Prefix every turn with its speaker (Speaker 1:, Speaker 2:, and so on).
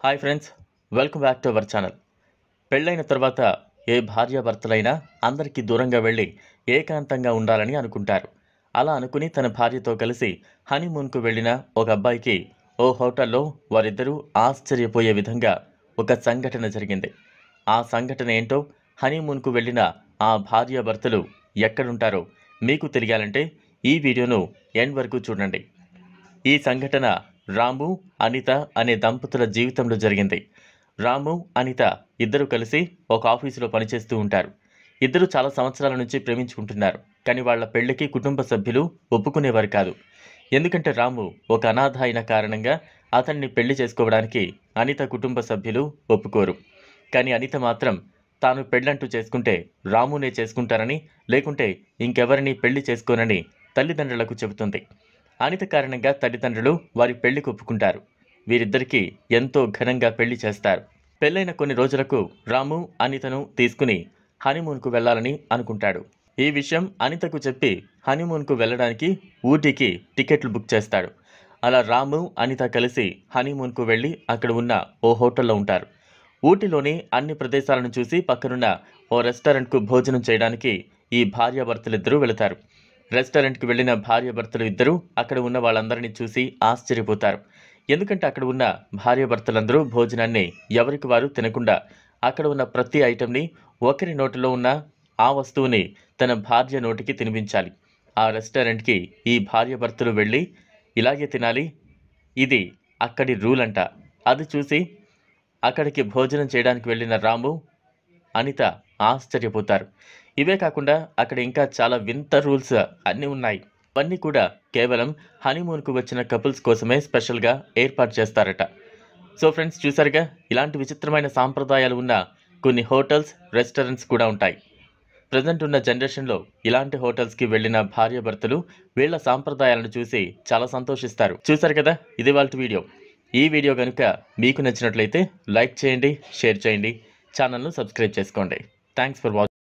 Speaker 1: Hi friends, welcome back to our channel. పెళ్ళైన తర్వాత ఏ భార్యాభర్తలైనా అందరికీ దూరంగా వెళ్ళి ఏకాంతంగా ఉండాలని అనుకుంటారు. అలా అనుకుని తన భార్యతో కలిసి హనీమూన్కు వెళ్ళిన ఒక అబ్బాయికి ఓ హోటల్లో వారిద్దరూ ఆశ్చర్యపోయే విధంగా ఒక సంఘటన జరిగింది. ఆ సంఘటన ఏంటో, హనీమూన్కు వెళ్ళిన ఆ భార్యాభర్తలు ఎక్కడుంటారో మీకు తెలియాలంటే ఈ వీడియోను ఎండ్ వరకు చూడండి. ఈ సంఘటన రాము, అనిత అనే దంపతుల జీవితంలో జరిగింది. రాము, అనిత ఇద్దరు కలిసి ఒక ఆఫీసులో పనిచేస్తూ ఉంటారు. ఇద్దరు చాలా సంవత్సరాల నుంచి ప్రేమించుకుంటున్నారు. కానీ వాళ్ళ పెళ్లికి కుటుంబ సభ్యులు ఒప్పుకునేవారు కాదు. ఎందుకంటే రాము ఒక అనాథ అయిన కారణంగా అతన్ని పెళ్లి చేసుకోవడానికి అనిత కుటుంబ సభ్యులు ఒప్పుకోరు. కానీ అనిత మాత్రం తాను పెళ్ళంటూ చేసుకుంటే రామునే చేసుకుంటానని, లేకుంటే ఇంకెవరిని పెళ్లి చేసుకోనని తల్లిదండ్రులకు చెబుతుంది. అనిత కారణంగా తల్లిదండ్రులు వారి పెళ్లికి ఒప్పుకుంటారు. వీరిద్దరికీ ఎంతో ఘనంగా పెళ్లి చేస్తారు. పెళ్ళైన కొన్ని రోజులకు రాము అనితను తీసుకుని హనీమూన్కు వెళ్లాలని అనుకుంటాడు. ఈ విషయం అనితకు చెప్పి హనీమూన్కు వెళ్ళడానికి ఊటీకి టికెట్లు బుక్ చేస్తాడు. అలా రాము, అనిత కలిసి హనీమూన్కు వెళ్ళి అక్కడ ఉన్న ఓ హోటల్లో ఉంటారు. ఊటీలోని అన్ని ప్రదేశాలను చూసి పక్కనున్న ఓ రెస్టారెంట్కు భోజనం చేయడానికి ఈ భార్యాభర్తలిద్దరూ వెళతారు. రెస్టారెంట్కి వెళ్ళిన భార్యాభర్తలు ఇద్దరూ అక్కడ ఉన్న వాళ్ళందరినీ చూసి ఆశ్చర్యపోతారు. ఎందుకంటే అక్కడ ఉన్న భార్యాభర్తలందరూ భోజనాన్ని ఎవరికి వారు తినకుండా అక్కడ ఉన్న ప్రతి ఐటెంని, ఒకరి నోటిలో ఉన్న ఆ వస్తువుని తన భార్య నోటికి తినిపించాలి. ఆ రెస్టారెంట్కి ఈ భార్యాభర్తలు వెళ్ళి ఇలాగే తినాలి, ఇది అక్కడి రూల్ అంట. అది చూసి అక్కడికి భోజనం చేయడానికి వెళ్ళిన రాము, అనిత ఆశ్చర్యపోతారు. ఇవే కాకుండా అక్కడ ఇంకా చాలా వింత రూల్స్ అన్నీ ఉన్నాయి. అవన్నీ కూడా కేవలం హనీమూన్కు వచ్చిన కపుల్స్ కోసమే స్పెషల్గా ఏర్పాటు చేస్తారట. సో ఫ్రెండ్స్, చూసారుగా, ఇలాంటి విచిత్రమైన సాంప్రదాయాలు ఉన్న కొన్ని హోటల్స్, రెస్టారెంట్స్ కూడా ఉంటాయి. ప్రజెంట్ ఉన్న జనరేషన్లో ఇలాంటి హోటల్స్కి వెళ్ళిన భార్యాభర్తలు వీళ్ళ సాంప్రదాయాలను చూసి చాలా సంతోషిస్తారు. చూసారు కదా, ఇది వాళ్ళ వీడియో. ఈ వీడియో కనుక మీకు నచ్చినట్లయితే లైక్ చేయండి, షేర్ చేయండి, ఛానల్ను సబ్స్క్రైబ్ చేసుకోండి. Thanks for watching.